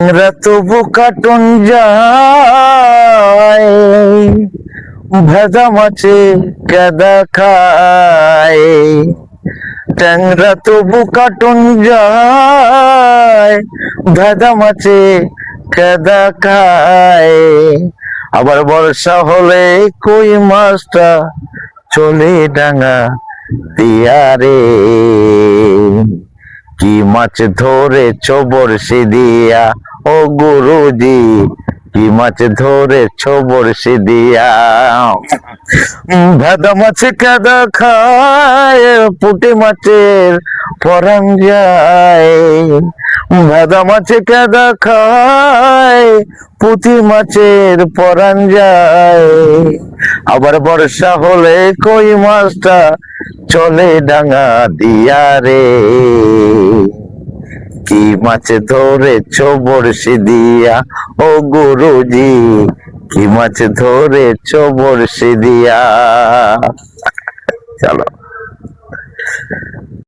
তবু কাটুন যায়, ভেজা মাছে কেদা খায়। ট্যাংরা তবু কাটুন যায়, ভেজা মাছে কেদা খায়। আবার বর্ষা হলে কই মাছটা চলে ডাঙা দিয়ারে। কি মাছ ধরেছ বড়শি দিয়া ও গুরুজি, কি মাছ ধরেছ বড়শি দিয়া। ভেদা মাছ কেদা খায়, পুঁটি মাছের পরাণ যায়। ভেদা মাছ কেদা খায়, পুঁটি মাছের পরাণ যায়। আবার বর্ষা হলে কই মাছটা চলে ডাঙা দিয়া রে। কি মাছ ধরেছ বড়শি দিয়া ও গুরুজি, কি মাছ ধরেছ বড়শি দিয়া। চলো।